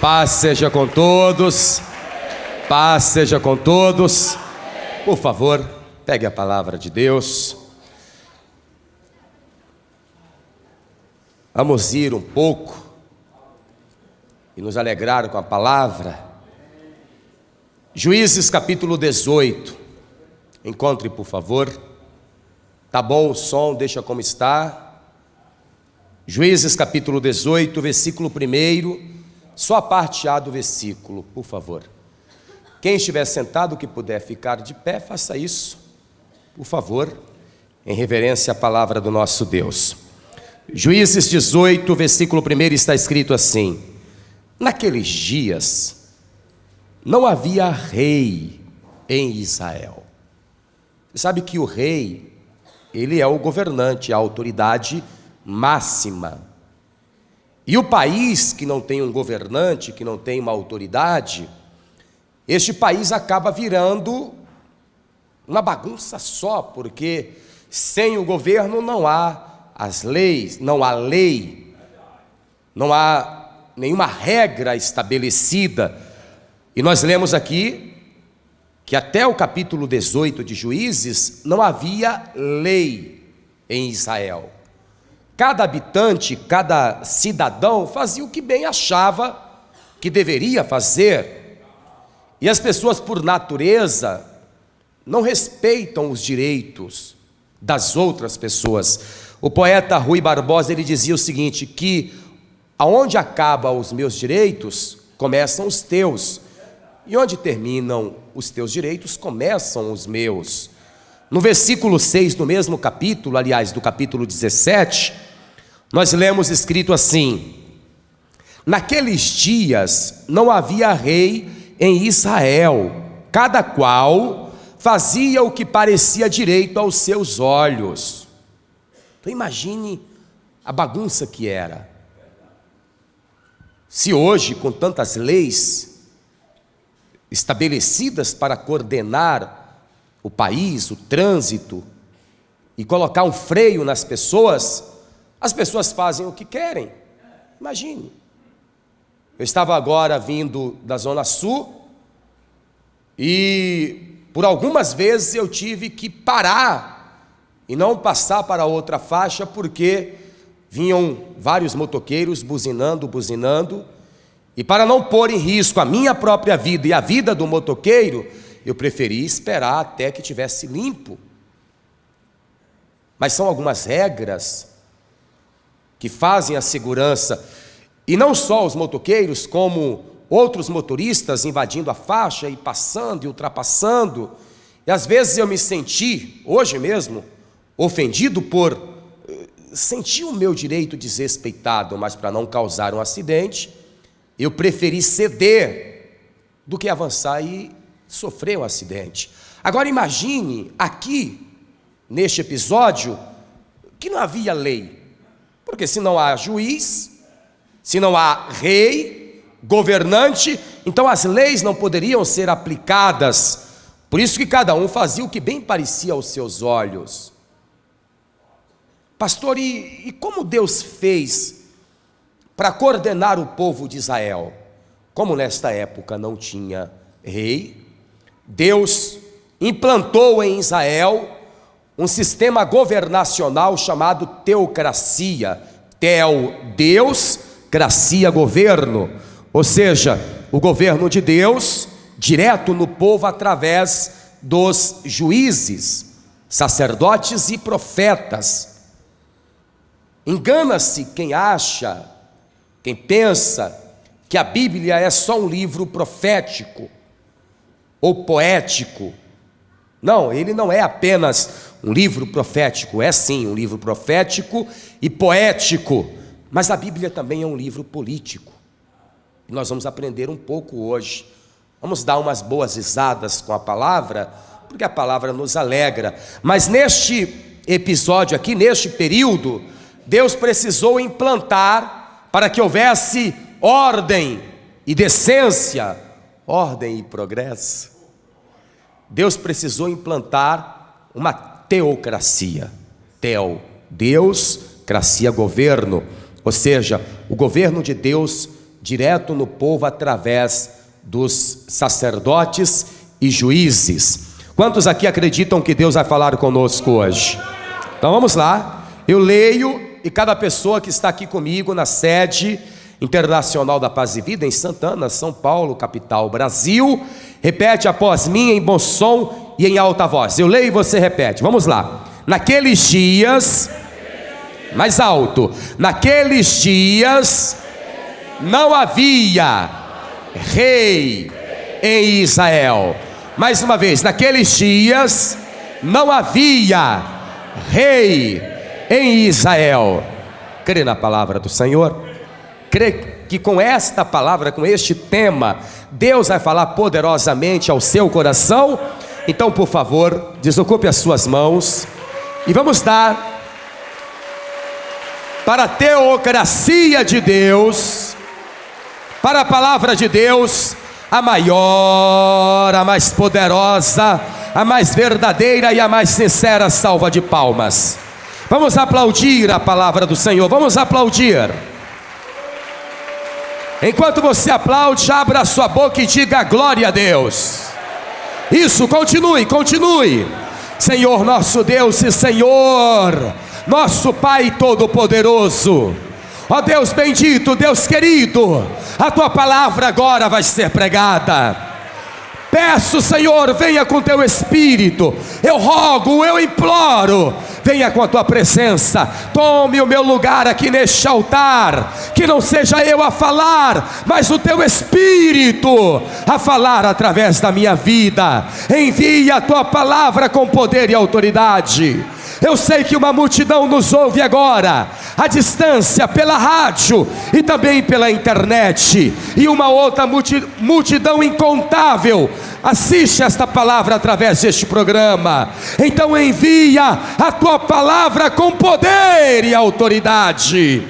Paz seja com todos. Paz seja com todos. Por favor, pegue a palavra de Deus. Vamos ir um pouco e nos alegrar com a palavra. Juízes capítulo 18. Encontre, por favor. Tá bom o som, deixa como está. Juízes capítulo 18, versículo 1. Só a parte A do versículo, por favor. Quem estiver sentado, que puder ficar de pé, faça isso, por favor, em reverência à palavra do nosso Deus. Juízes 18, versículo 1 está escrito assim: naqueles dias não havia rei em Israel. Você sabe que o rei, ele é o governante, a autoridade máxima. E o país que não tem um governante, que não tem uma autoridade, este país acaba virando uma bagunça só, porque sem o governo não há as leis, não há lei, não há nenhuma regra estabelecida. E nós lemos aqui que até o capítulo 18 de Juízes não havia lei em Israel. Cada habitante, cada cidadão fazia o que bem achava que deveria fazer. E as pessoas, por natureza, não respeitam os direitos das outras pessoas. O poeta Rui Barbosa, ele dizia o seguinte, que aonde acabam os meus direitos, começam os teus. E onde terminam os teus direitos, começam os meus. No versículo 6 do mesmo capítulo, aliás, do capítulo 17, nós lemos escrito assim: naqueles dias não havia rei em Israel, cada qual fazia o que parecia direito aos seus olhos. Então imagine a bagunça que era. Se hoje, com tantas leis estabelecidas para coordenar o país, o trânsito, e colocar um freio nas pessoas, as pessoas fazem o que querem. Imagine. Eu estava agora vindo da Zona Sul e por algumas vezes eu tive que parar e não passar para outra faixa porque vinham vários motoqueiros buzinando, e para não pôr em risco a minha própria vida e a vida do motoqueiro, eu preferi esperar até que tivesse limpo. Mas são algumas regras que fazem a segurança, e não só os motoqueiros, como outros motoristas invadindo a faixa e passando e ultrapassando. E às vezes eu me senti, hoje mesmo, ofendido por sentir o meu direito desrespeitado, mas para não causar um acidente, eu preferi ceder do que avançar e sofrer um acidente. Agora imagine aqui, neste episódio, que não havia lei. Porque se não há juiz, se não há rei, governante, então as leis não poderiam ser aplicadas. Por isso que cada um fazia o que bem parecia aos seus olhos. Pastor, e como Deus fez para coordenar o povo de Israel? Como nesta época não tinha rei, Deus implantou em Israel um sistema governacional chamado teocracia. Teo, Deus, cracia, governo. Ou seja, o governo de Deus direto no povo através dos juízes, sacerdotes e profetas. Engana-se quem acha, quem pensa que a Bíblia é só um livro profético ou poético. Não, ele não é apenas um livro profético, é sim um livro profético e poético, mas a Bíblia também é um livro político. E nós vamos aprender um pouco hoje. Vamos dar umas boas risadas com a palavra, porque a palavra nos alegra. Mas neste episódio aqui, neste período, Deus precisou implantar para que houvesse ordem e decência, ordem e progresso. Deus precisou implantar uma teocracia. Deus, cracia, governo. Ou seja, o governo de Deus direto no povo através dos sacerdotes e juízes. Quantos aqui acreditam que Deus vai falar conosco hoje? Então vamos lá, eu leio e cada pessoa que está aqui comigo na sede internacional da Paz e Vida em Santana, São Paulo, capital, Brasil, repete após mim em bom som e em alta voz. Eu leio e você repete, vamos lá. Naqueles dias, mais alto, naqueles dias não havia rei em Israel. Mais uma vez, naqueles dias não havia rei em Israel. Crê na palavra do Senhor? Crê que com esta palavra, com este tema, Deus vai falar poderosamente ao seu coração? Então, por favor, desocupe as suas mãos e vamos dar para a teocracia de Deus, para a palavra de Deus, a maior, a mais poderosa, a mais verdadeira e a mais sincera salva de palmas. Vamos aplaudir a palavra do Senhor, vamos aplaudir. Enquanto você aplaude, abra a sua boca e diga glória a Deus. Isso, continue, continue. Senhor nosso Deus e Senhor nosso Pai Todo-Poderoso, ó Deus bendito, Deus querido, a tua palavra agora vai ser pregada. Peço, Senhor, venha com teu Espírito, eu rogo, eu imploro, venha com a tua presença, tome o meu lugar aqui neste altar, que não seja eu a falar, mas o teu Espírito a falar através da minha vida. Envia a tua palavra com poder e autoridade. Eu sei que uma multidão nos ouve agora, à distância, pela rádio e também pela internet, e uma outra multidão incontável assiste esta palavra através deste programa. Então envia a tua palavra com poder e autoridade,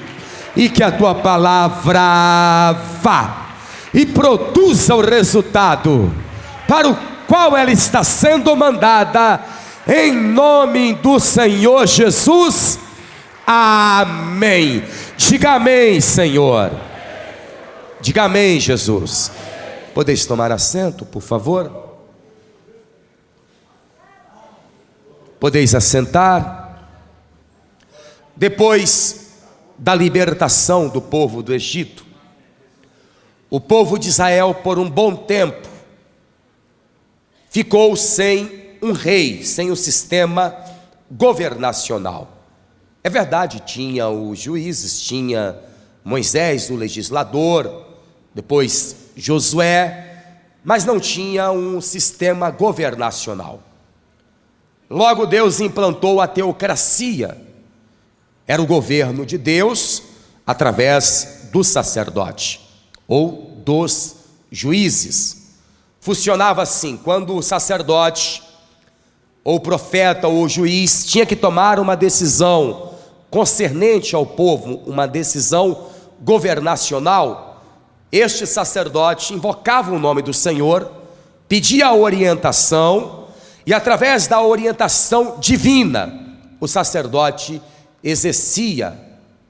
e que a tua palavra vá e produza o resultado para o qual ela está sendo mandada, em nome do Senhor Jesus, amém. Diga amém, Senhor. Diga amém, Jesus. Podeis tomar assento, por favor? Podeis assentar. Depois da libertação do povo do Egito, o povo de Israel, por um bom tempo, ficou sem um rei, sem um sistema governacional. É verdade, tinha os juízes, tinha Moisés, o legislador, depois Josué, mas não tinha um sistema governacional. Logo Deus implantou a teocracia. Era o governo de Deus através do sacerdote ou dos juízes. Funcionava assim: quando o sacerdote ou o profeta ou o juiz tinha que tomar uma decisão concernente ao povo, uma decisão governacional, este sacerdote invocava o nome do Senhor, pedia a orientação, e através da orientação divina, o sacerdote exercia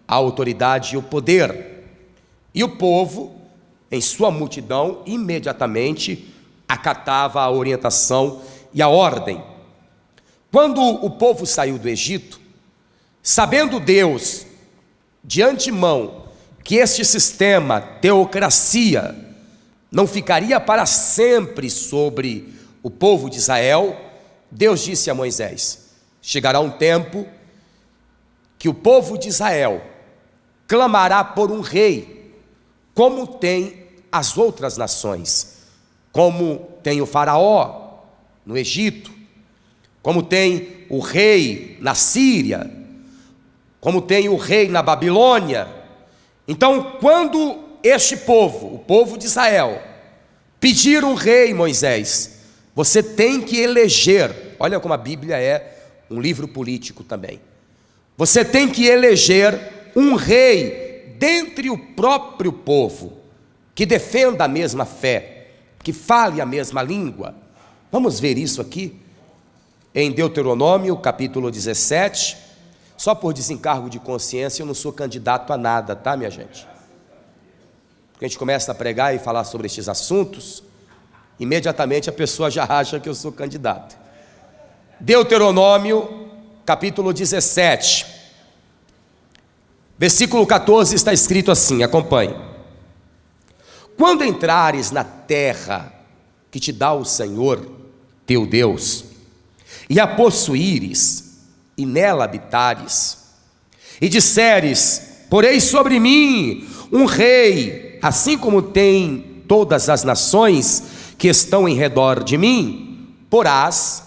a autoridade e o poder, e o povo, em sua multidão, imediatamente acatava a orientação e a ordem. Quando o povo saiu do Egito, sabendo Deus de antemão que este sistema, teocracia, não ficaria para sempre sobre o povo de Israel, Deus disse a Moisés: chegará um tempo que o povo de Israel clamará por um rei, como tem as outras nações, como tem o faraó no Egito, como tem o rei na Síria, como tem o rei na Babilônia. Então, quando este povo, o povo de Israel, pedir um rei, Moisés, você tem que eleger. Olha como a Bíblia é um livro político também. Você tem que eleger um rei dentre o próprio povo, que defenda a mesma fé, que fale a mesma língua. Vamos ver isso aqui em Deuteronômio, capítulo 17. Só por desencargo de consciência, eu não sou candidato a nada, tá, minha gente? porque a gente começa a pregar e falar sobre estes assuntos, imediatamente a pessoa já acha que eu sou candidato. Deuteronômio, capítulo 17, versículo 14, está escrito assim, acompanhe. Quando entrares na terra que te dá o Senhor, teu Deus, e a possuíres, e nela habitares, e disseres, porei sobre mim um rei, assim como tem todas as nações que estão em redor de mim, porás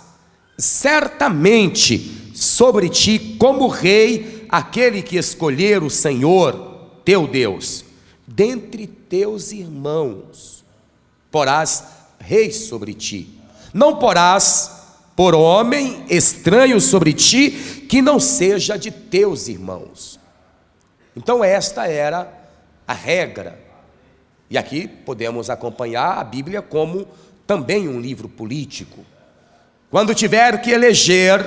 certamente sobre ti como rei aquele que escolher o Senhor, teu Deus, dentre teus irmãos, porás rei sobre ti, não porás por homem estranho sobre ti, que não seja de teus irmãos. Então esta era a regra, e aqui podemos acompanhar a Bíblia como também um livro político. Quando tiver que eleger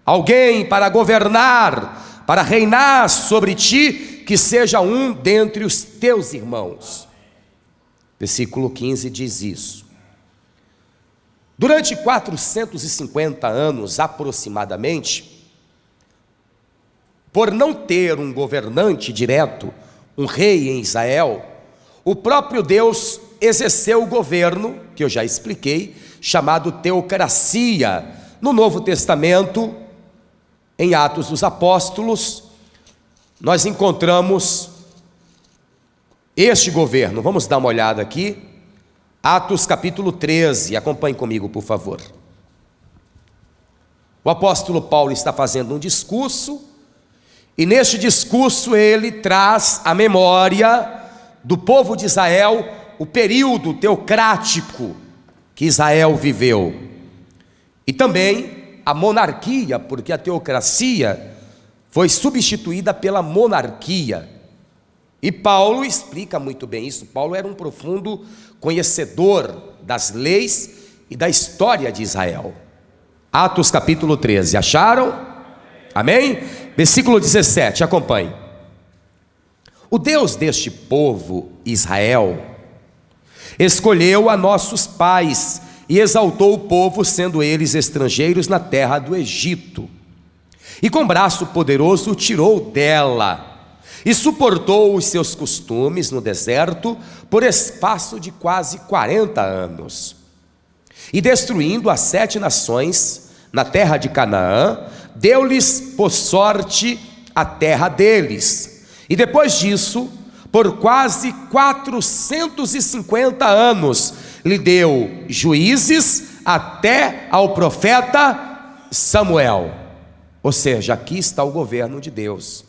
alguém para governar, para reinar sobre ti, que seja um dentre os teus irmãos. Versículo 15 diz isso. Durante 450 anos aproximadamente, por não ter um governante direto, um rei em Israel, o próprio Deus exerceu o governo, que eu já expliquei, chamado teocracia. No Novo Testamento, em Atos dos Apóstolos, nós encontramos este governo. Vamos dar uma olhada aqui. Atos capítulo 13, acompanhe comigo, por favor. O apóstolo Paulo está fazendo um discurso, e neste discurso ele traz à memória do povo de Israel o período teocrático que Israel viveu, e também a monarquia, porque a teocracia foi substituída pela monarquia. E Paulo explica muito bem isso. Paulo era um profundo conhecedor das leis e da história de Israel. Atos capítulo 13, acharam? Amém? Versículo 17, acompanhe. O Deus deste povo, Israel, escolheu a nossos pais e exaltou o povo, sendo eles estrangeiros na terra do Egito, e com braço poderoso tirou dela, e suportou os seus costumes no deserto por espaço de quase 40 anos. E destruindo as 7 nações na terra de Canaã, deu-lhes por sorte a terra deles. E depois disso, por quase 450 anos, lhe deu juízes até ao profeta Samuel. Ou seja, aqui está o governo de Deus.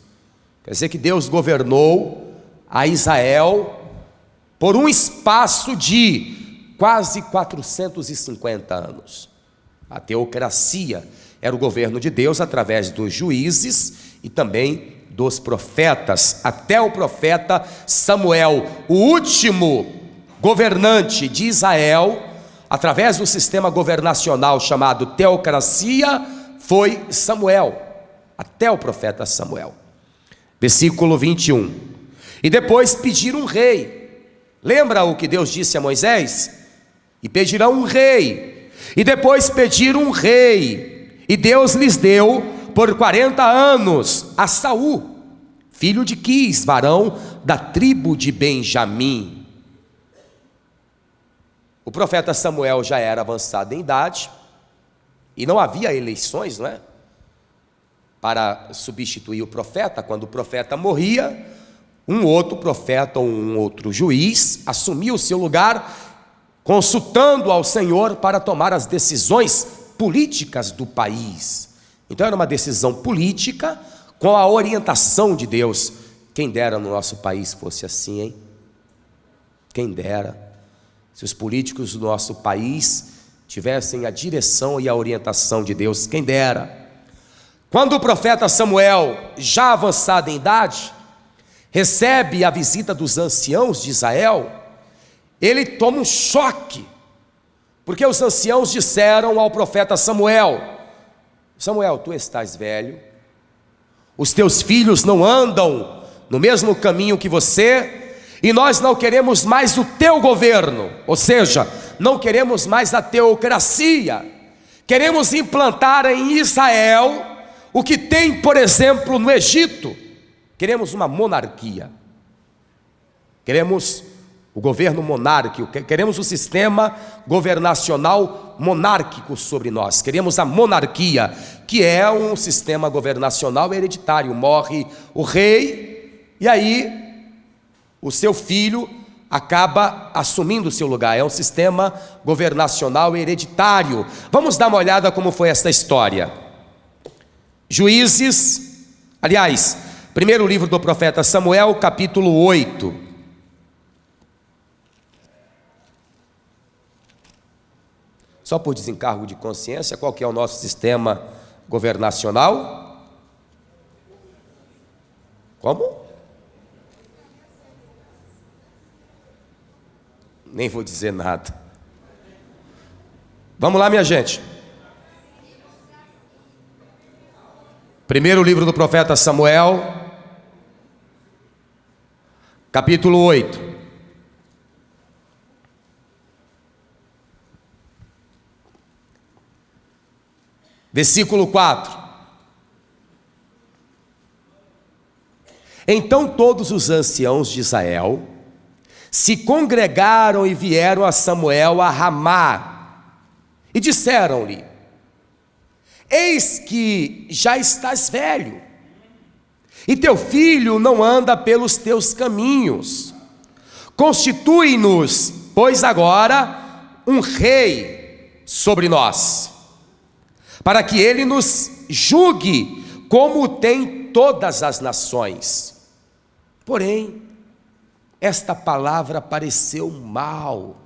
Quer dizer que Deus governou a Israel por um espaço de quase 450 anos. A teocracia era o governo de Deus através dos juízes e também dos profetas, até o profeta Samuel, o último governante de Israel, através do sistema governacional chamado teocracia, foi Samuel, até o profeta Samuel. Versículo 21. E depois pediram um rei. Lembra o que Deus disse a Moisés? E pedirão um rei. E depois pediram um rei. E Deus lhes deu por 40 anos a Saul, filho de Quis, varão da tribo de Benjamim. O profeta Samuel já era avançado em idade, e não havia eleições, não é? Para substituir o profeta. Quando o profeta morria, um outro profeta ou um outro juiz assumia o seu lugar, consultando ao Senhor para tomar as decisões políticas do país. Então era uma decisão política com a orientação de Deus. Quem dera no nosso país fosse assim, hein? Quem dera se os políticos do nosso país tivessem a direção e a orientação de Deus, quem dera. Quando o profeta Samuel, já avançado em idade, recebe a visita dos anciãos de Israel, ele toma um choque, porque os anciãos disseram ao profeta Samuel: Samuel, tu estás velho, os teus filhos não andam no mesmo caminho que você, E nós não queremos mais o teu governo, ou seja, não queremos mais a teocracia. Queremos implantar em Israel o que tem, por exemplo, no Egito. Queremos uma monarquia. Queremos o governo monárquico, queremos o sistema governacional monárquico sobre nós. Queremos a monarquia, que é um sistema governacional hereditário. Morre o rei e aí o seu filho acaba assumindo o seu lugar. É um sistema governacional hereditário. Vamos dar uma olhada como foi esta história. Juízes, aliás, primeiro livro do profeta Samuel, capítulo 8. Só por desencargo de consciência, qual que é o nosso sistema governacional? Como? Nem vou dizer nada. Vamos lá, minha gente. Primeiro livro do profeta Samuel, capítulo 8. Versículo 4. Então todos os anciãos de Israel se congregaram e vieram a Samuel a Ramá, e disseram-lhe: eis que já estás velho, e teu filho não anda pelos teus caminhos. Constitui-nos, pois agora, um rei sobre nós, para que ele nos julgue como tem todas as nações. Porém, esta palavra pareceu mal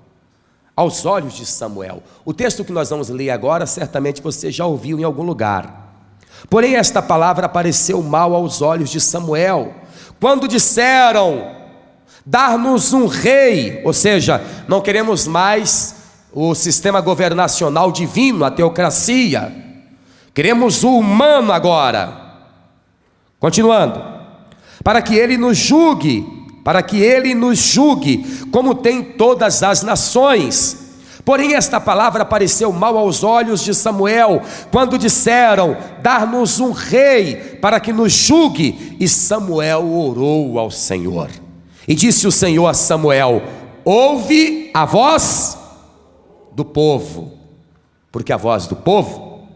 aos olhos de Samuel. O texto que nós vamos ler agora, certamente você já ouviu em algum lugar. Porém, esta palavra pareceu mal aos olhos de Samuel, quando disseram: dar-nos um rei, ou seja, não queremos mais o sistema governacional divino, a teocracia, queremos o humano agora. Continuando, para que ele nos julgue como tem todas as nações. Porém esta palavra pareceu mal aos olhos de Samuel, quando disseram: dar-nos um rei para que nos julgue. E Samuel orou ao Senhor, e disse o Senhor a Samuel: ouve a voz do povo, porque a voz do povo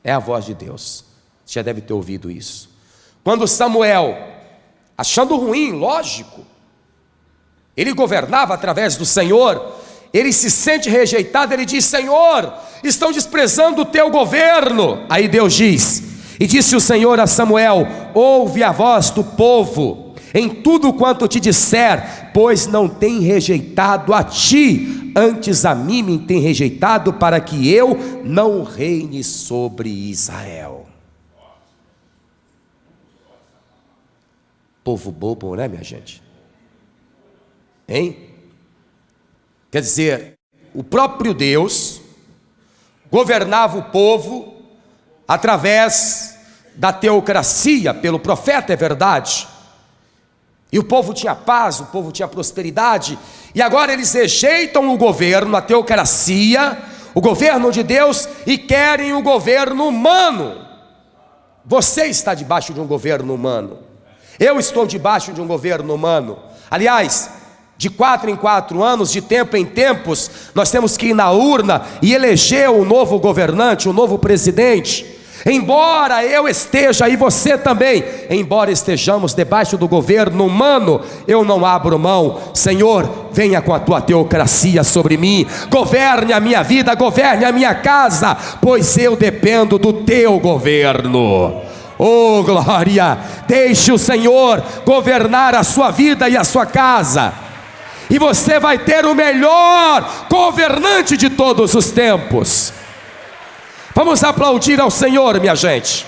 é a voz de Deus. Você já deve ter ouvido isso. Quando Samuel, achando ruim, lógico, ele governava através do Senhor, ele se sente rejeitado, ele diz: Senhor, estão desprezando o teu governo. Aí Deus diz: e disse o Senhor a Samuel: ouve a voz do povo em tudo quanto te disser, pois não tem rejeitado a ti, antes a mim me tem rejeitado, para que eu não reine sobre Israel. Povo bobo, né, minha gente? Hein? Quer dizer, o próprio Deus governava o povo através da teocracia, pelo profeta, é verdade. E o povo tinha paz, o povo tinha prosperidade. E agora eles rejeitam o governo, a teocracia, o governo de Deus, e querem o governo humano. Você está debaixo de um governo humano. Eu estou debaixo de um governo humano. Aliás, de 4 em 4 anos, de tempo em tempos, nós temos que ir na urna e eleger um novo governante, um novo presidente. Embora eu esteja, e você também, embora estejamos debaixo do governo humano, eu não abro mão. Senhor, venha com a tua teocracia sobre mim, governe a minha vida, governe a minha casa, pois eu dependo do teu governo. Oh glória, deixe o Senhor governar a sua vida e a sua casa, e você vai ter o melhor governante de todos os tempos. Vamos aplaudir ao Senhor, minha gente.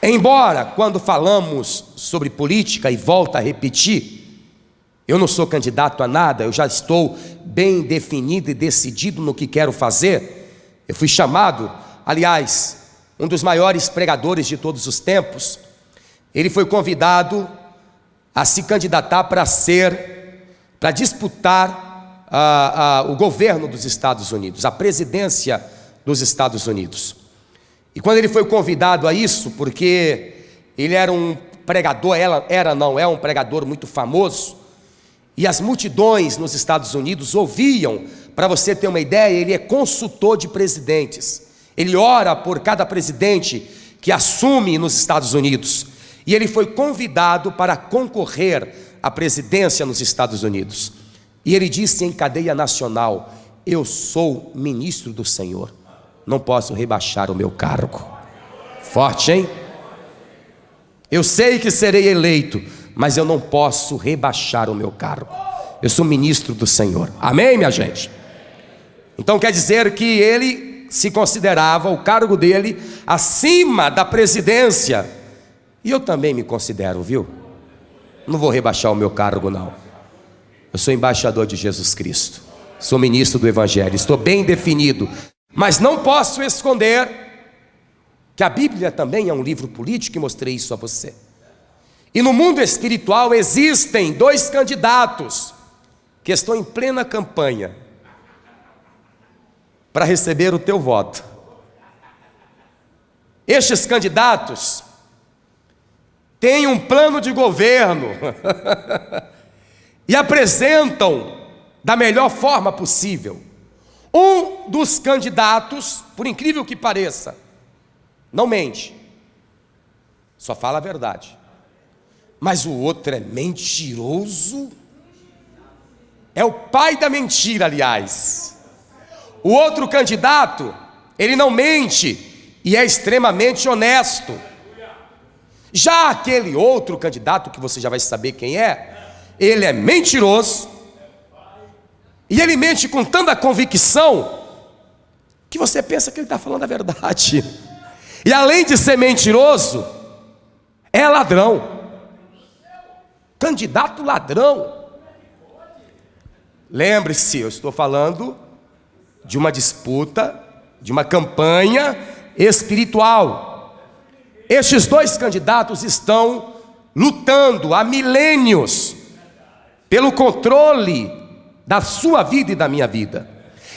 Embora, quando falamos sobre política, e volto a repetir, eu não sou candidato a nada, eu já estou bem definido e decidido no que quero fazer. Eu fui chamado aliás, um dos maiores pregadores de todos os tempos, ele foi convidado a se candidatar para disputar o governo dos Estados Unidos, a presidência dos Estados Unidos. E quando ele foi convidado a isso, porque ele era um pregador, é um pregador muito famoso, e as multidões nos Estados Unidos ouviam. Para você ter uma ideia, ele é consultor de presidentes, ele ora por cada presidente que assume nos Estados Unidos, e ele foi convidado para concorrer à presidência nos Estados Unidos, e ele disse em cadeia nacional: eu sou ministro do Senhor, não posso rebaixar o meu cargo. Forte, hein? Eu sei que serei eleito, mas eu não posso rebaixar o meu cargo, eu sou ministro do Senhor. Amém, minha gente? Então quer dizer que ele se considerava, o cargo dele, acima da presidência. E eu também me considero, viu? Não vou rebaixar o meu cargo, não. Eu sou embaixador de Jesus Cristo, sou ministro do Evangelho, estou bem definido. Mas não posso esconder que a Bíblia também é um livro político, e mostrei isso a você. E no mundo espiritual existem dois candidatos que estão em plena campanha para receber o teu voto. Estes candidatos têm um plano de governo e apresentam da melhor forma possível. Um dos candidatos, por incrível que pareça, não mente, só fala a verdade. Mas o outro é mentiroso, é o pai da mentira, aliás. O outro candidato, ele não mente e é extremamente honesto. Já aquele outro candidato, que você já vai saber quem é, ele é mentiroso, e ele mente com tanta convicção que você pensa que ele está falando a verdade. E além de ser mentiroso, é ladrão. Candidato ladrão. Lembre-se, eu estou falando de uma disputa, de uma campanha espiritual. Estes dois candidatos estão lutando há milênios pelo controle da sua vida e da minha vida.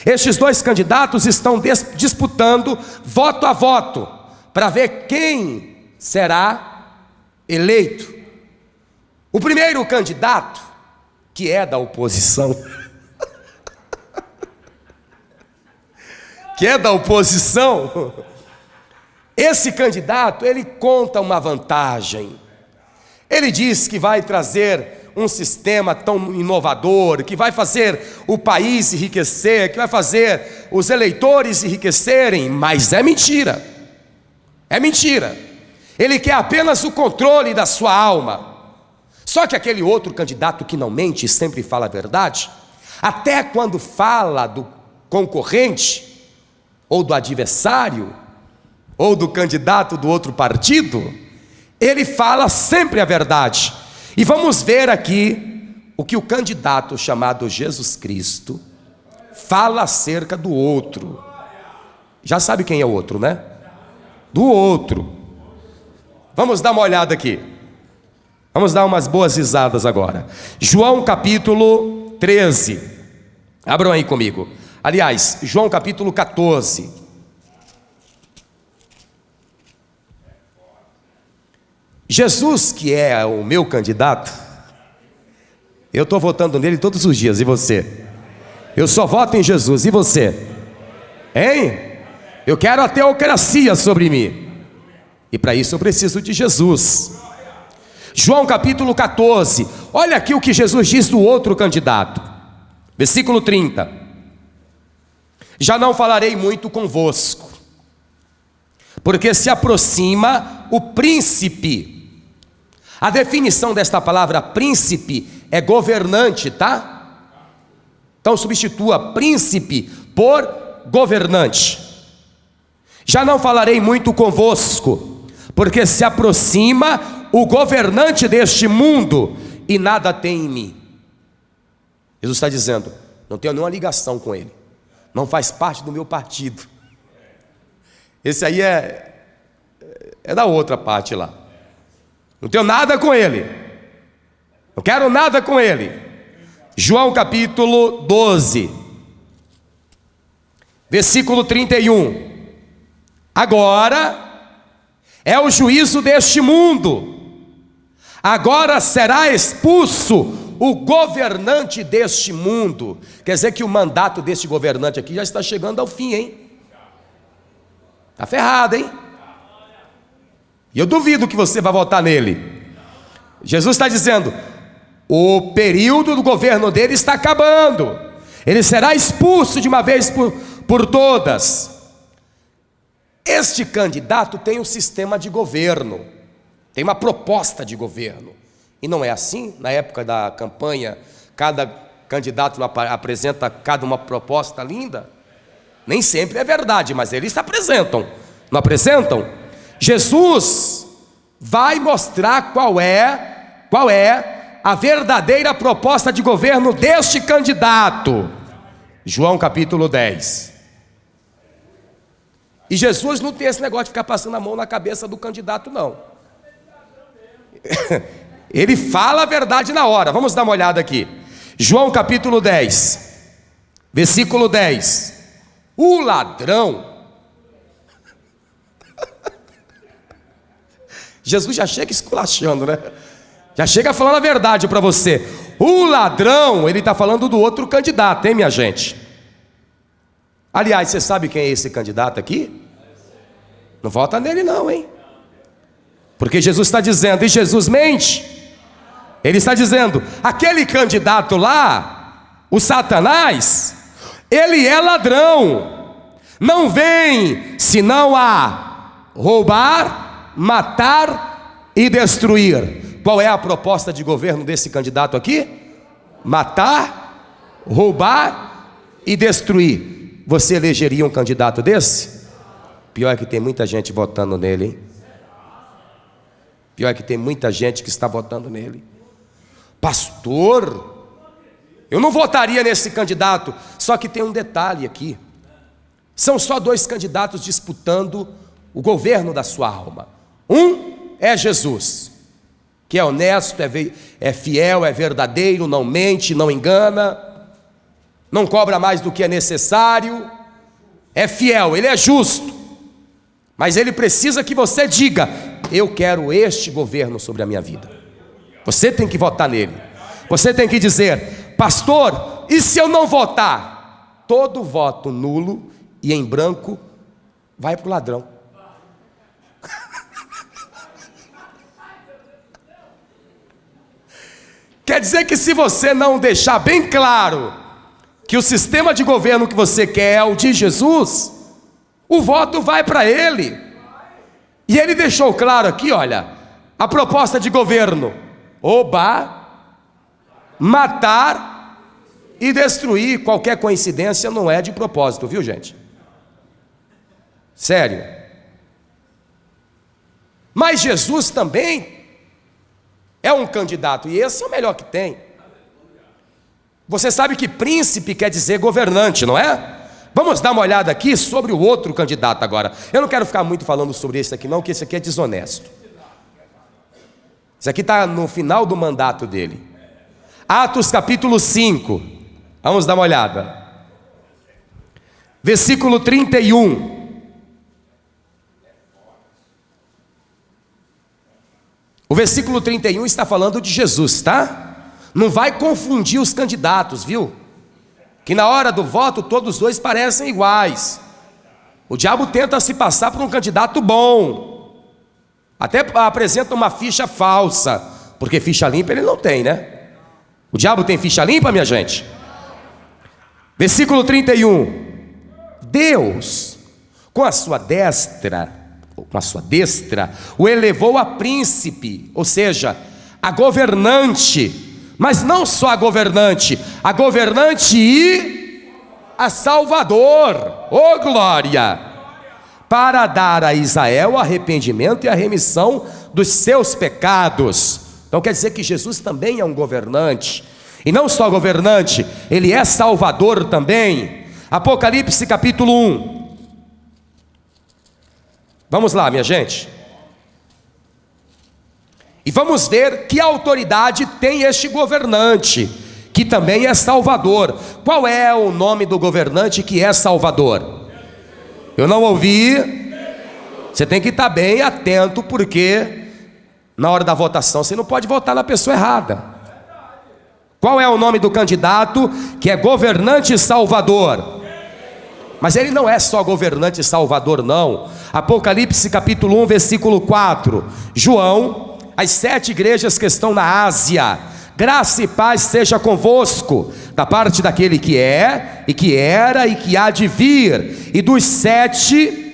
Estes dois candidatos estão disputando voto a voto para ver quem será eleito. O primeiro candidato, que é da oposição, esse candidato, ele conta uma vantagem. Ele diz que vai trazer um sistema tão inovador, que vai fazer o país enriquecer, que vai fazer os eleitores enriquecerem, mas é mentira. É mentira. Ele quer apenas o controle da sua alma. Só que aquele outro candidato que não mente e sempre fala a verdade, até quando fala do concorrente, ou do adversário, ou do candidato do outro partido, ele fala sempre a verdade. E vamos ver aqui o que o candidato chamado Jesus Cristo fala acerca do outro. Já sabe quem é o outro, né? Do outro. Vamos dar uma olhada aqui. Vamos dar umas boas risadas agora. João capítulo 13. Abram aí comigo. Aliás, João capítulo 14. Jesus, que é o meu candidato, eu estou votando nele todos os dias. E você? Eu só voto em Jesus. E você? Hein? Eu quero a teocracia sobre mim. E para isso eu preciso de Jesus. João capítulo 14. Olha aqui o que Jesus diz do outro candidato. Versículo 30. Já não falarei muito convosco, porque se aproxima o príncipe. A definição desta palavra príncipe é governante, tá? Então substitua príncipe por governante. Já não falarei muito convosco, porque se aproxima o governante deste mundo e nada tem em mim. Jesus está dizendo, não tenho nenhuma ligação com ele, não faz parte do meu partido. Esse aí é da outra parte lá. Não tenho nada com ele. Não quero nada com ele. João capítulo 12, versículo 31. Agora é o juízo deste mundo. Agora será expulso o governante deste mundo. Quer dizer que o mandato deste governante aqui já está chegando ao fim, hein? Está ferrado, hein? E eu duvido que você vai votar nele. Jesus está dizendo: o período do governo dele está acabando. Ele será expulso de uma vez por todas. Este candidato tem um sistema de governo, tem uma proposta de governo. E não é assim? Na época da campanha, cada candidato apresenta uma proposta linda? Nem sempre é verdade, mas eles apresentam, não apresentam? Jesus vai mostrar qual é a verdadeira proposta de governo deste candidato. João capítulo 10. E Jesus não tem esse negócio de ficar passando a mão na cabeça do candidato, não. Ele fala a verdade na hora. Vamos dar uma olhada aqui. João capítulo 10, versículo 10. O ladrão. Jesus já chega esculachando, né? Já chega falando a verdade para você. O ladrão, ele está falando do outro candidato, hein, minha gente? Aliás, você sabe quem é esse candidato aqui? Não vota nele não, hein? Porque Jesus está dizendo, e Jesus mente. Ele está dizendo, aquele candidato lá, o Satanás, ele é ladrão. Não vem senão a roubar, matar e destruir. Qual é a proposta de governo desse candidato aqui? Matar, roubar e destruir. Você elegeria um candidato desse? Pior é que tem muita gente votando nele, hein? Pior é que tem muita gente que está votando nele. Pastor, eu não votaria nesse candidato. Só que tem um detalhe aqui. São só dois candidatos disputando o governo da sua alma. Um é Jesus, que é honesto, é fiel, é verdadeiro, não mente, não engana, não cobra mais do que é necessário, é fiel, ele é justo. Mas ele precisa que você diga: eu quero este governo sobre a minha vida. Você tem que votar nele. Você tem que dizer: pastor, e se eu não votar? Todo voto nulo e em branco vai para o ladrão. Quer dizer que se você não deixar bem claro que o sistema de governo que você quer é o de Jesus, o voto vai para ele. E ele deixou claro aqui, olha, a proposta de governo: roubar, matar e destruir. Qualquer coincidência não é de propósito, viu, gente? Sério. Mas Jesus também é um candidato, e esse é o melhor que tem. Você sabe que príncipe quer dizer governante, não é? Vamos dar uma olhada aqui sobre o outro candidato agora. Eu não quero ficar muito falando sobre esse aqui não, porque esse aqui é desonesto. Esse aqui está no final do mandato dele. Atos capítulo 5. Vamos dar uma olhada. Versículo 31. O versículo 31 está falando de Jesus, tá? Não vai confundir os candidatos, viu? Que na hora do voto todos os dois parecem iguais. O diabo tenta se passar por um candidato bom. Até apresenta uma ficha falsa, porque ficha limpa ele não tem, né? O diabo tem ficha limpa, minha gente? Versículo 31. Deus, com a sua destra, o elevou a príncipe, ou seja, a governante. Mas não só a governante e a salvador, oh glória, para dar a Israel o arrependimento e a remissão dos seus pecados. Então quer dizer que Jesus também é um governante, e não só governante, ele é salvador também. Apocalipse capítulo 1. Vamos lá, minha gente. E vamos ver que autoridade tem este governante, que também é Salvador. Qual é o nome do governante que é Salvador? Eu não ouvi. Você tem que estar bem atento, porque na hora da votação você não pode votar na pessoa errada. Qual é o nome do candidato que é governante Salvador? Mas ele não é só governante Salvador, não. Apocalipse capítulo 1, versículo 4. João, as 7 igrejas que estão na Ásia: graça e paz seja convosco, da parte daquele que é, e que era, e que há de vir, e dos 7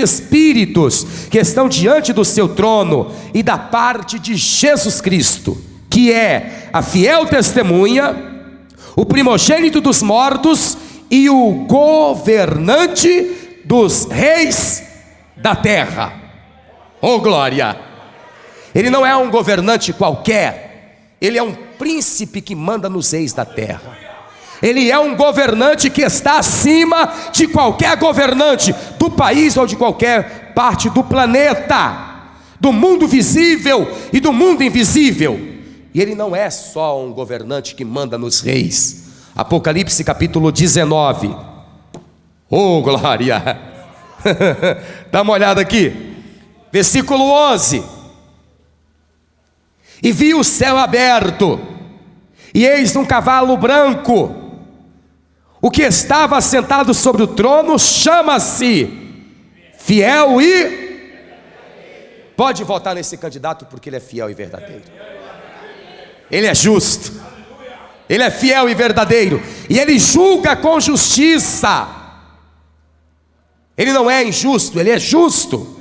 Espíritos que estão diante do seu trono, e da parte de Jesus Cristo, que é a fiel testemunha, o primogênito dos mortos e o governante dos reis da terra. Oh glória! Ele não é um governante qualquer, ele é um príncipe que manda nos reis da terra. Ele é um governante que está acima de qualquer governante do país ou de qualquer parte do planeta, do mundo visível e do mundo invisível. E ele não é só um governante que manda nos reis. Apocalipse capítulo 19. Oh glória! Dá uma olhada aqui, versículo 11. E vi o céu aberto, e eis um cavalo branco. O que estava sentado sobre o trono chama-se Fiel e... Pode votar nesse candidato, porque ele é fiel e verdadeiro. Ele é justo, ele é fiel e verdadeiro, e ele julga com justiça. Ele não é injusto, ele é justo.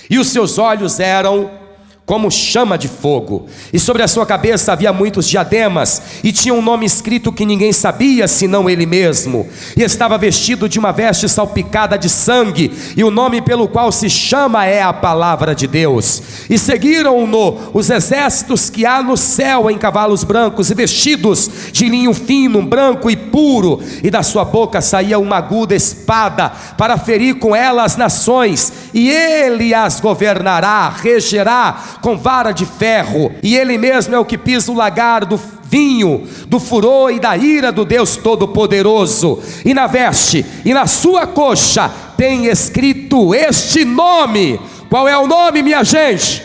E os seus olhos eram como chama de fogo, e sobre a sua cabeça havia muitos diademas, e tinha um nome escrito que ninguém sabia senão ele mesmo, e estava vestido de uma veste salpicada de sangue, e o nome pelo qual se chama é a palavra de Deus. E seguiram-no os exércitos que há no céu em cavalos brancos, e vestidos de linho fino, branco e puro, e da sua boca saía uma aguda espada, para ferir com ela as nações, e ele as governará, regerá com vara de ferro, e ele mesmo é o que pisa o lagar do vinho, do furor e da ira do Deus Todo-Poderoso. E na veste e na sua coxa tem escrito este nome. Qual é o nome, minha gente?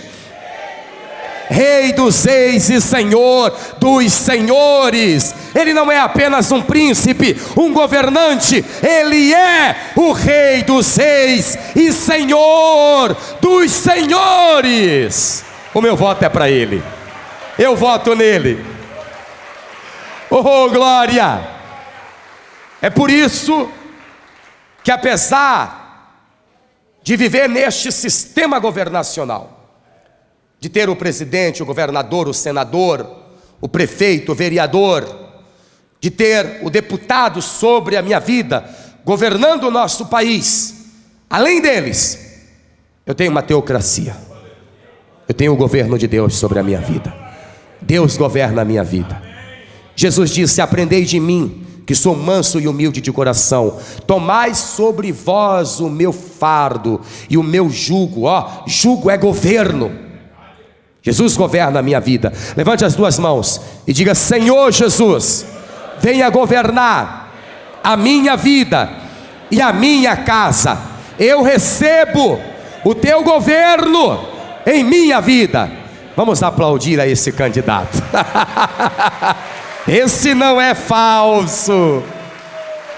Rei dos reis e Senhor dos senhores. Ele não é apenas um príncipe, um governante, ele é o Rei dos reis e Senhor dos senhores. O meu voto é para ele, eu voto nele. Oh glória! É por isso que, apesar de viver neste sistema governacional, de ter o presidente, o governador, o senador, o prefeito, o vereador, de ter o deputado sobre a minha vida, governando o nosso país, além deles, eu tenho uma teocracia, eu tenho o governo de Deus sobre a minha vida. Deus governa a minha vida. Jesus disse: aprendei de mim, que sou manso e humilde de coração, tomai sobre vós o meu fardo e o meu jugo. Jugo é governo. Jesus governa a minha vida. Levante as duas mãos e diga: Senhor Jesus, venha governar a minha vida e a minha casa. Eu recebo o teu governo em minha vida. Vamos aplaudir a esse candidato. Esse não é falso,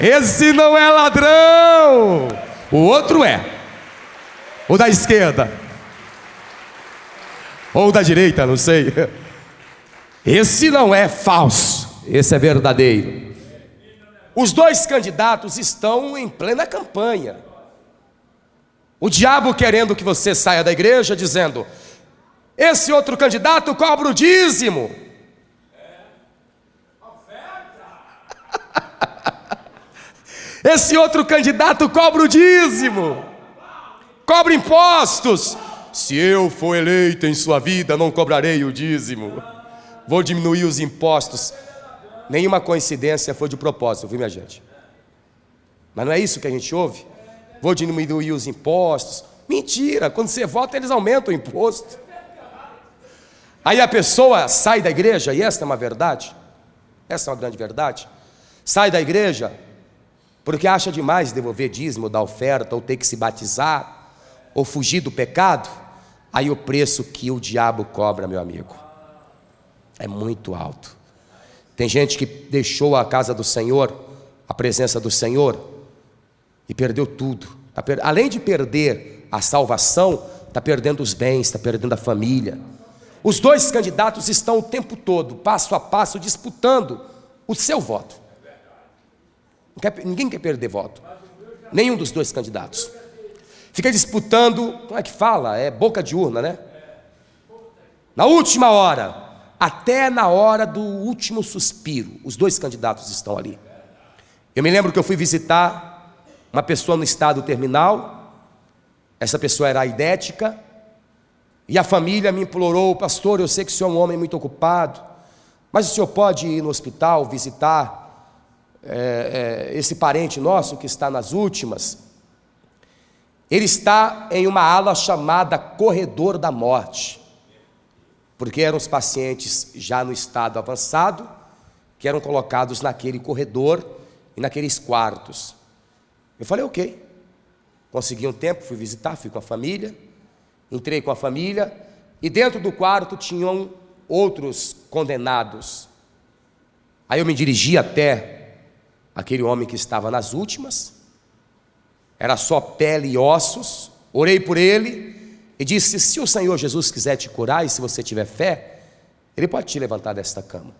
esse não é ladrão. O outro é, o da esquerda ou da direita, não sei. Esse não é falso, esse é verdadeiro. Os dois candidatos estão em plena campanha. O diabo querendo que você saia da igreja, dizendo: esse outro candidato cobra o dízimo. Esse outro candidato cobra o dízimo, cobra impostos. Se eu for eleito em sua vida, não cobrarei o dízimo, vou diminuir os impostos. Nenhuma coincidência, foi de propósito, viu minha gente? Mas não é isso que a gente ouve? vou diminuir os impostos. Mentira, quando você vota eles aumentam o imposto. Aí a pessoa sai da igreja, e essa é uma verdade, essa é uma grande verdade, sai da igreja porque acha demais devolver dízimo da oferta, ou ter que se batizar, ou fugir do pecado. Aí o preço que o diabo cobra, meu amigo, é muito alto. Tem gente que deixou a casa do Senhor, a presença do Senhor, e perdeu tudo. Além de perder a salvação, está perdendo os bens, está perdendo a família. Os dois candidatos estão o tempo todo, passo a passo, disputando o seu voto. Ninguém quer perder voto, nenhum dos dois candidatos. Fica disputando, como é que fala? É boca de urna, né? Na última hora, até na hora do último suspiro, os dois candidatos estão ali. Eu me lembro que eu fui visitar uma pessoa no estado terminal. Essa pessoa era aidética, e a família me implorou: pastor, eu sei que o senhor é um homem muito ocupado, mas o senhor pode ir no hospital visitar esse parente nosso que está nas últimas. Ele está em uma ala chamada corredor da morte, porque eram os pacientes já no estado avançado, que eram colocados naquele corredor e naqueles quartos. Eu falei, ok. Consegui um tempo, fui visitar, fui com a família, entrei com a família, e dentro do quarto tinham outros condenados. Aí eu me dirigi até aquele homem que estava nas últimas, era só pele e ossos, orei por ele e disse: se o Senhor Jesus quiser te curar, e se você tiver fé, Ele pode te levantar desta cama,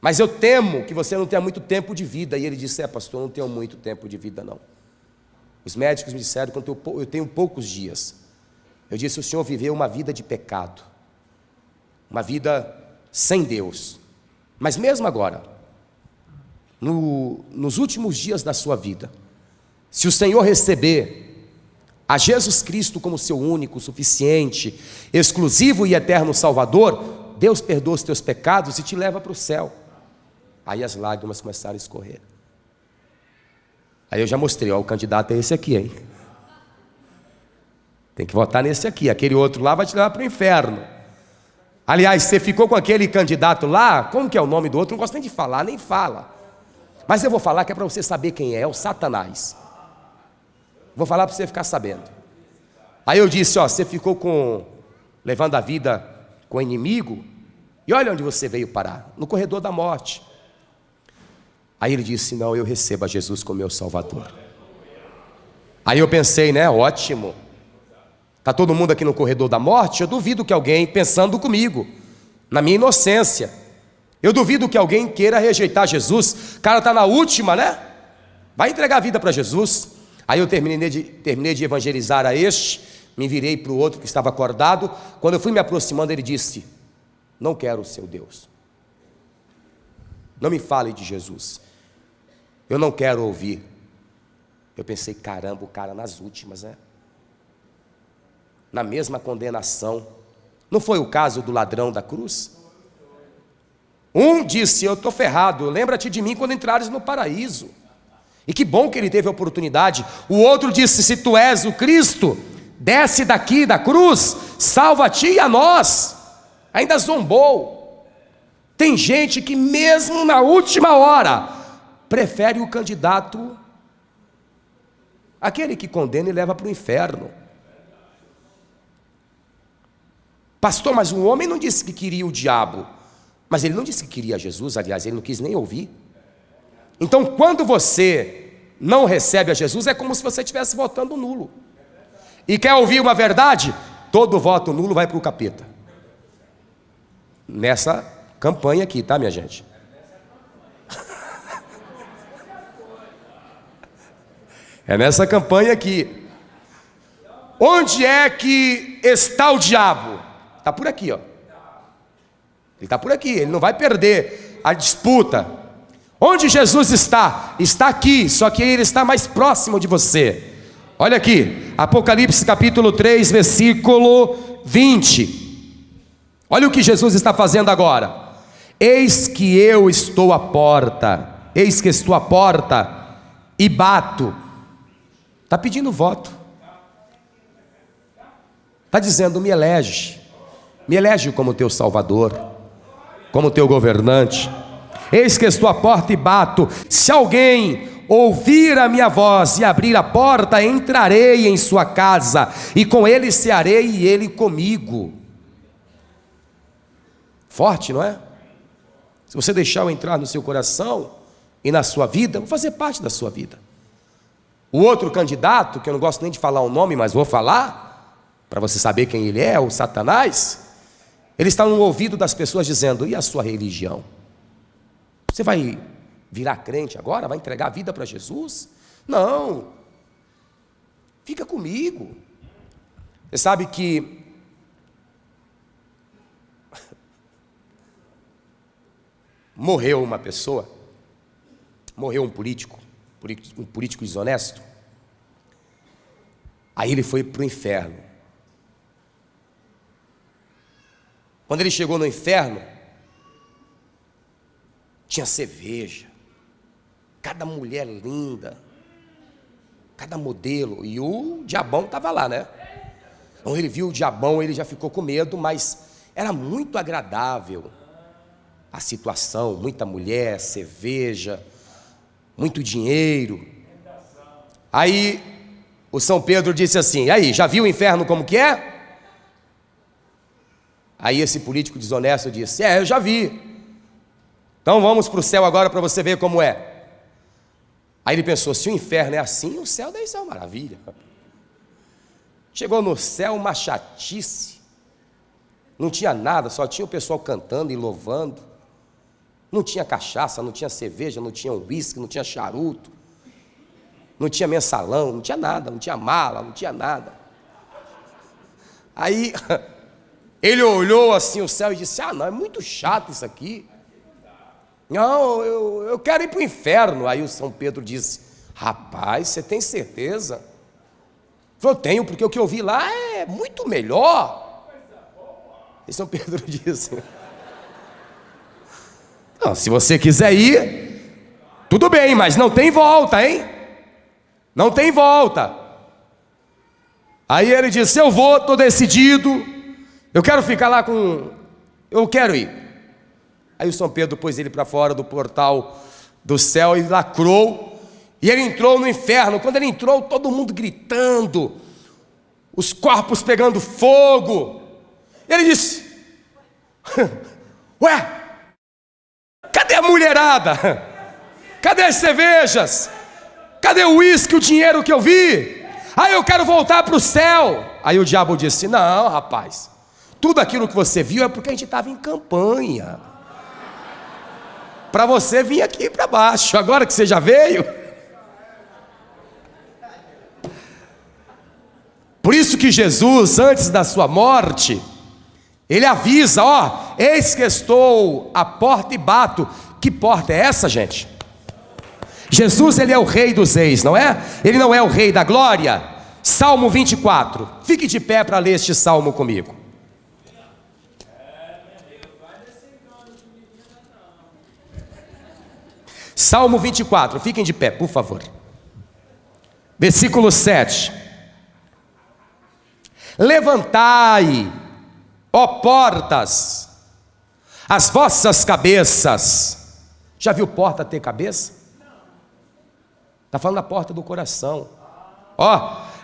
mas eu temo que você não tenha muito tempo de vida. E ele disse: pastor, eu não tenho muito tempo de vida não. Os médicos me disseram que eu tenho poucos dias. Eu disse: o senhor viveu uma vida de pecado, uma vida sem Deus, mas mesmo agora, nos últimos dias da sua vida, se o Senhor receber a Jesus Cristo como seu único, suficiente, exclusivo e eterno Salvador, Deus perdoa os teus pecados e te leva para o céu. Aí as lágrimas começaram a escorrer. Aí eu já mostrei, ó, o candidato é esse aqui, hein? Tem que votar nesse aqui, aquele outro lá vai te levar para o inferno. Aliás, você ficou com aquele candidato lá, como que é o nome do outro? Não gosto nem de falar, nem fala. Mas eu vou falar que é para você saber quem é o Satanás. Vou falar para você ficar sabendo. Aí eu disse, ó, você ficou levando a vida com o inimigo, e olha onde você veio parar, no corredor da morte. Aí ele disse: não, eu recebo a Jesus como meu Salvador. Aí eu pensei, né, ótimo, está todo mundo aqui no corredor da morte. Eu duvido que alguém, pensando comigo, na minha inocência, eu duvido que alguém queira rejeitar Jesus. O cara está na última, né? Vai entregar a vida para Jesus. Aí eu terminei de evangelizar a este, me virei para o outro que estava acordado. Quando eu fui me aproximando, ele disse: não quero o seu Deus, não me fale de Jesus, eu não quero ouvir. Eu pensei, caramba, o cara nas últimas, né? Na mesma condenação. Não foi o caso do ladrão da cruz? Um disse: eu estou ferrado, lembra-te de mim quando entrares no paraíso. E que bom que ele teve a oportunidade. O outro disse: se tu és o Cristo, desce daqui da cruz, salva-te e a nós. Ainda zombou. Tem gente que mesmo na última hora prefere o candidato, aquele que condena e leva para o inferno. Pastor, mas o homem não disse que queria o diabo, mas ele não disse que queria Jesus. Aliás, ele não quis nem ouvir. Então, quando você não recebe a Jesus, é como se você estivesse votando nulo. E quer ouvir uma verdade? Todo voto nulo vai para o capeta. Nessa campanha aqui, tá, minha gente? É nessa campanha aqui. Onde é que está o diabo? Está por aqui, ó. Ele está por aqui, ele não vai perder a disputa. Onde Jesus está? Está aqui, só que ele está mais próximo de você. Olha aqui, Apocalipse capítulo 3, versículo 20. Olha o que Jesus está fazendo agora. Eis que eu estou à porta, eis que estou à porta e bato. Está pedindo voto. Está dizendo: me elege como teu salvador, como teu governante. Eis que estou à porta e bato. Se alguém ouvir a minha voz e abrir a porta, entrarei em sua casa, e com ele cearei e ele comigo. Forte, não é? Se você deixar eu entrar no seu coração e na sua vida, eu vou fazer parte da sua vida. O outro candidato, que eu não gosto nem de falar o nome, mas vou falar, para você saber quem ele é, o Satanás, ele está no ouvido das pessoas dizendo: e a sua religião? Você vai virar crente agora? Vai entregar a vida para Jesus? Não. Fica comigo. Você sabe que morreu uma pessoa, morreu um político desonesto. Aí ele foi para o inferno. Quando ele chegou no inferno, tinha cerveja, cada mulher linda, cada modelo, e o diabão estava lá, né? Então ele viu o diabão, ele já ficou com medo, mas era muito agradável a situação, muita mulher, cerveja, muito dinheiro. Aí o São Pedro disse assim: e aí, já viu o inferno como que é? Aí esse político desonesto disse: eu já vi. Então vamos para o céu agora para você ver como é. Aí ele pensou: se o inferno é assim, o céu deve ser uma maravilha. Chegou no céu, uma chatice. Não tinha nada, só tinha o pessoal cantando e louvando. Não tinha cachaça, não tinha cerveja, não tinha uísque, não tinha charuto, não tinha mensalão, não tinha nada, não tinha mala, não tinha nada. Aí ele olhou assim o céu e disse: não, é muito chato isso aqui. Não, eu quero ir para o inferno. Aí o São Pedro disse: rapaz, você tem certeza? Ele falou: eu tenho, porque o que eu vi lá é muito melhor. E São Pedro disse: não, se você quiser ir, tudo bem, mas não tem volta, hein? Não tem volta. Aí ele disse: eu vou, estou decidido, eu quero ficar lá eu quero ir. Aí o São Pedro pôs ele para fora do portal do céu e lacrou, e ele entrou no inferno. Quando ele entrou, todo mundo gritando, os corpos pegando fogo. Ele disse: ué, cadê a mulherada? Cadê as cervejas? Cadê o uísque, o dinheiro que eu vi? Aí eu quero voltar para o céu. Aí o diabo disse: não, rapaz, tudo aquilo que você viu é porque a gente estava em campanha, para você vir aqui para baixo. Agora que você já veio. Por isso que Jesus, antes da sua morte, ele avisa: eis que estou à porta e bato. Que porta é essa, gente? Jesus, ele é o rei dos reis, não é? Ele não é o rei da glória? Salmo 24, fique de pé para ler este salmo comigo. Salmo 24, fiquem de pé, por favor. Versículo 7. Levantai, ó portas, as vossas cabeças. Já viu porta ter cabeça? Está falando da porta do coração.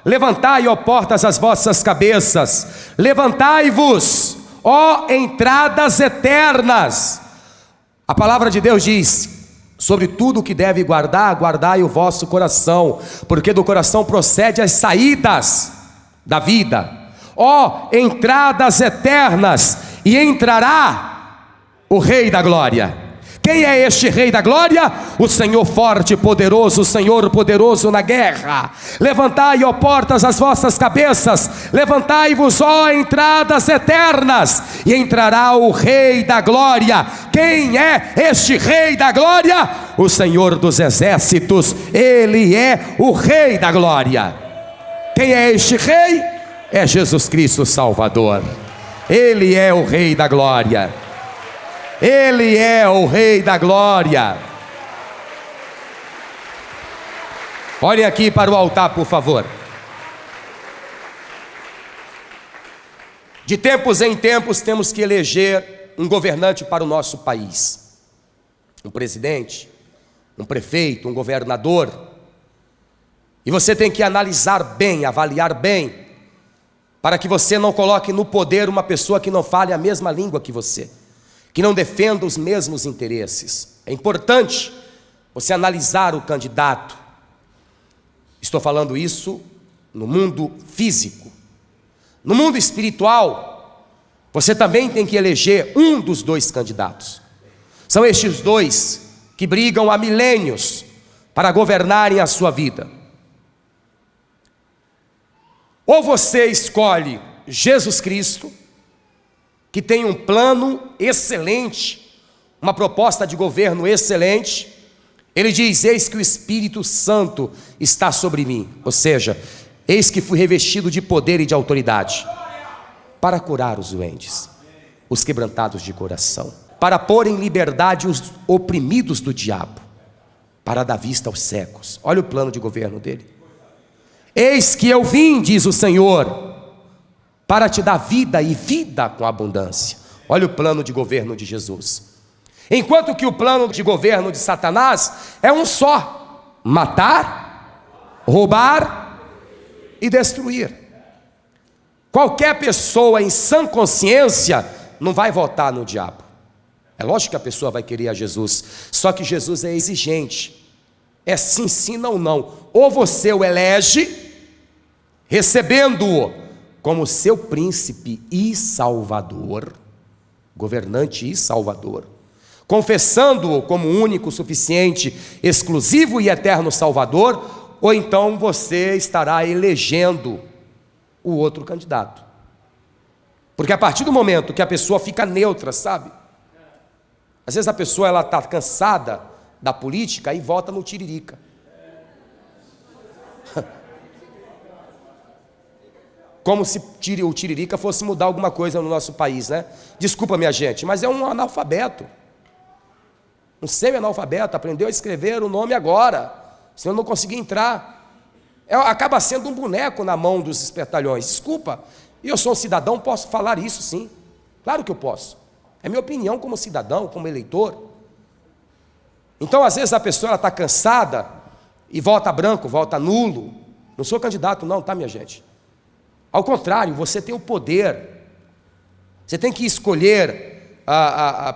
Levantai, ó portas, as vossas cabeças. Levantai-vos, ó entradas eternas. A palavra de Deus diz: sobre tudo o que deve guardar, guardai o vosso coração, porque do coração procede as saídas da vida. Ó entradas eternas, e entrará o Rei da Glória. Quem é este Rei da Glória? O Senhor forte e poderoso, o Senhor poderoso na guerra. Levantai, ó portas, as vossas cabeças, levantai-vos, ó entradas eternas, e entrará o Rei da Glória. Quem é este Rei da Glória? O Senhor dos exércitos, Ele é o Rei da Glória. Quem é este Rei? É Jesus Cristo Salvador. Ele é o Rei da Glória. Ele é o Rei da Glória. Olhem aqui para o altar, por favor. De tempos em tempos temos que eleger um governante para o nosso país. Um presidente, um prefeito, um governador. E você tem que analisar bem, avaliar bem, para que você não coloque no poder uma pessoa que não fale a mesma língua que você, que não defenda os mesmos interesses. É importante você analisar o candidato. Estou falando isso no mundo físico. No mundo espiritual, você também tem que eleger um dos dois candidatos. São estes dois que brigam há milênios para governarem a sua vida. Ou você escolhe Jesus Cristo, que tem um plano excelente, uma proposta de governo excelente. Ele diz: eis que o Espírito Santo está sobre mim, ou seja, eis que fui revestido de poder e de autoridade, para curar os doentes, os quebrantados de coração, para pôr em liberdade os oprimidos do diabo, para dar vista aos cegos. Olha o plano de governo dele. Eis que eu vim, diz o Senhor, para te dar vida e vida com abundância. Olha o plano de governo de Jesus. Enquanto que o plano de governo de Satanás é um só: matar, roubar e destruir. Qualquer pessoa em sã consciência não vai votar no diabo. É lógico que a pessoa vai querer a Jesus, só que Jesus é exigente. É sim, sim, não, não. Ou você o elege, recebendo-o como seu príncipe e salvador, governante e salvador, confessando-o como único, suficiente, exclusivo e eterno salvador, ou então você estará elegendo o outro candidato. Porque a partir do momento que a pessoa fica neutra, sabe? Às vezes a pessoa está cansada da política e vota no Tiririca. Como se o Tiririca fosse mudar alguma coisa no nosso país, né? Desculpa, minha gente, mas é um analfabeto. Um semi-analfabeto, aprendeu a escrever o nome agora, senão não conseguia entrar. Acaba sendo um boneco na mão dos espertalhões. Desculpa, eu sou um cidadão, posso falar isso sim. Claro que eu posso. É minha opinião como cidadão, como eleitor. Então, às vezes a pessoa está cansada e vota branco, vota nulo. Não sou candidato não, tá, minha gente? Ao contrário, você tem o poder. Você tem que escolher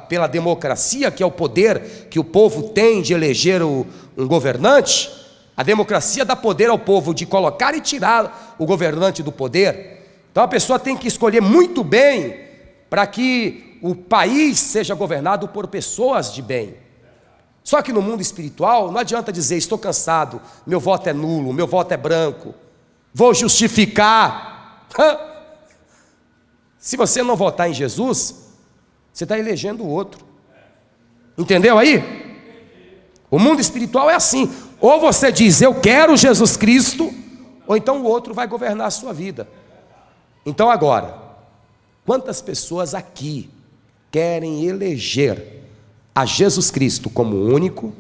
pela democracia, que é o poder que o povo tem de eleger um governante. A democracia dá poder ao povo de colocar e tirar o governante do poder. Então a pessoa tem que escolher muito bem para que o país seja governado por pessoas de bem. Só que no mundo espiritual não adianta dizer: estou cansado, meu voto é nulo, meu voto é branco, vou justificar. Se você não votar em Jesus, você está elegendo o outro. Entendeu aí? O mundo espiritual é assim: ou você diz eu quero Jesus Cristo, ou então o outro vai governar a sua vida. Então agora, quantas pessoas aqui querem eleger a Jesus Cristo como único,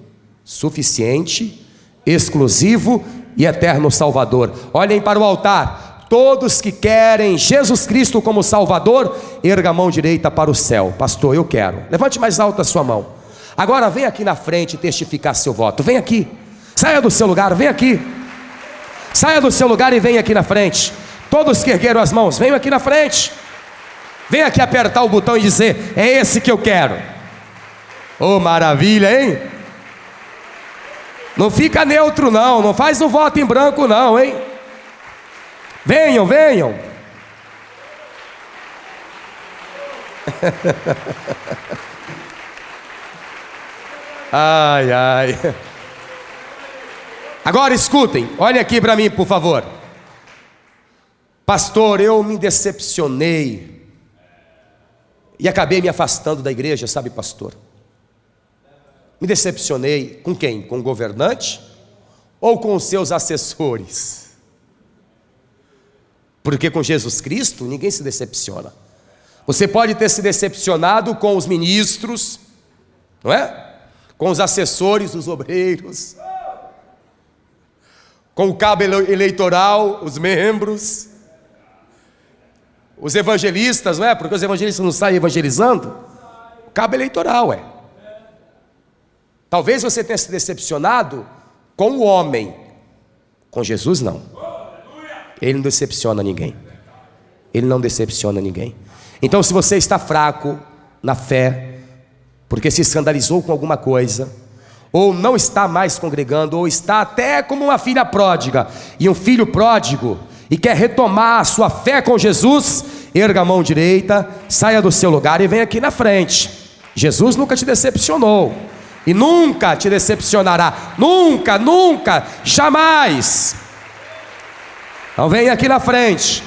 suficiente, exclusivo e eterno Salvador? Olhem para o altar. Todos que querem Jesus Cristo como Salvador, erga a mão direita para o céu. Pastor, eu quero. Levante mais alta a sua mão. Agora vem aqui na frente testificar seu voto. Vem aqui. Saia do seu lugar, vem aqui. Saia do seu lugar e vem aqui na frente. Todos que ergueram as mãos, venham aqui na frente. Vem aqui apertar o botão e dizer: é esse que eu quero. Oh, maravilha, hein? Não fica neutro não, não faz um voto em branco não, hein? Venham, venham. Ai, ai. Agora escutem, olhem aqui para mim, por favor. Pastor, eu me decepcionei e acabei me afastando da igreja, sabe, pastor? Me decepcionei com quem? Com o governante ou com os seus assessores? Porque com Jesus Cristo ninguém se decepciona. Você pode ter se decepcionado com os ministros, não é? Com os assessores dos obreiros. com o cabo eleitoral, os membros, os evangelistas, não é? Porque os evangelistas não saem evangelizando. O cabo eleitoral é. Talvez você tenha se decepcionado com o homem, com Jesus não. Ele não decepciona ninguém. Ele não decepciona ninguém. Então, se você está fraco na fé, porque se escandalizou com alguma coisa, ou não está mais congregando, ou está até como uma filha pródiga e um filho pródigo, e quer retomar a sua fé com Jesus, erga a mão direita, saia do seu lugar e venha aqui na frente. Jesus nunca te decepcionou, e nunca te decepcionará, nunca, nunca, jamais. Então venha aqui na frente.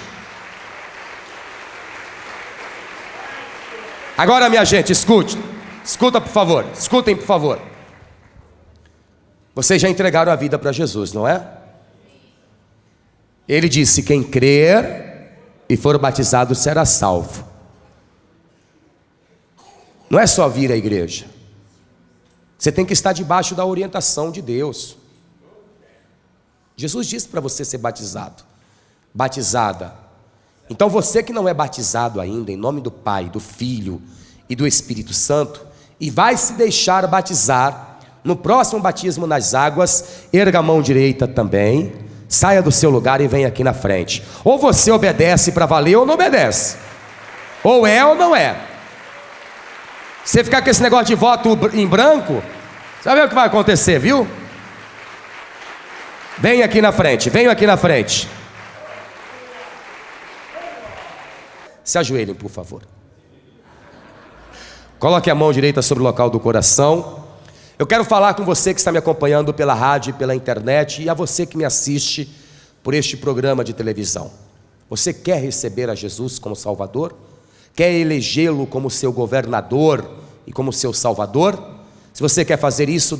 Agora, minha gente, escuta por favor, escutem por favor. Vocês já entregaram a vida para Jesus, não é? Ele disse: quem crer e for batizado será salvo. Não é só vir à igreja. Você tem que estar debaixo da orientação de Deus. Jesus disse para você ser batizado, batizada. Então você que não é batizado ainda, em nome do Pai, do Filho e do Espírito Santo, e vai se deixar batizar, no próximo batismo nas águas, erga a mão direita também, saia do seu lugar e venha aqui na frente. Ou você obedece para valer ou não obedece. Ou é ou não é. Você ficar com esse negócio de voto em branco, sabe o que vai acontecer, viu? Venha aqui na frente, venha aqui na frente. Se ajoelhem, por favor. Coloque a mão direita sobre o local do coração. Eu quero falar com você que está me acompanhando pela rádio e pela internet, e a você que me assiste por este programa de televisão. Você quer receber a Jesus como Salvador? Quer elegê-lo como seu governador e como seu Salvador? Se você quer fazer isso,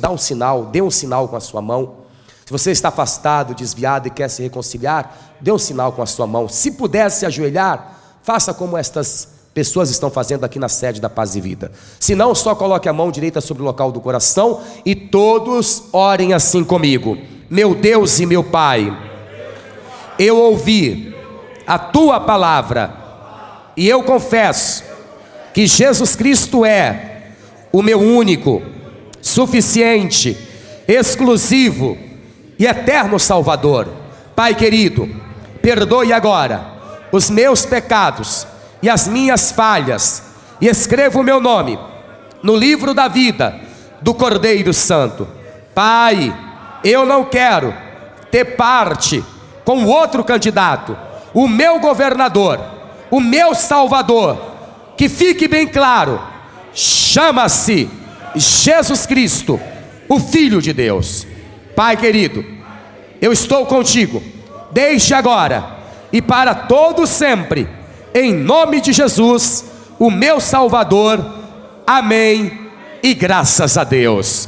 dê um sinal com a sua mão. Se você está afastado, desviado e quer se reconciliar, dê um sinal com a sua mão. Se puder se ajoelhar, faça como estas pessoas estão fazendo aqui na sede da Paz e Vida. Se não, só coloque a mão direita sobre o local do coração e todos orem assim comigo. Meu Deus e meu Pai, eu ouvi a Tua palavra e eu confesso que Jesus Cristo é o meu único, suficiente, exclusivo e eterno Salvador. Pai querido, perdoe agora os meus pecados e as minhas falhas, e escreva o meu nome no livro da vida do Cordeiro Santo. Pai, eu não quero ter parte com outro candidato, o meu governador, o meu Salvador, que fique bem claro, chama-se Jesus Cristo, o Filho de Deus. Pai querido, eu estou contigo, desde agora e para todo sempre, em nome de Jesus, o meu Salvador. Amém e graças a Deus.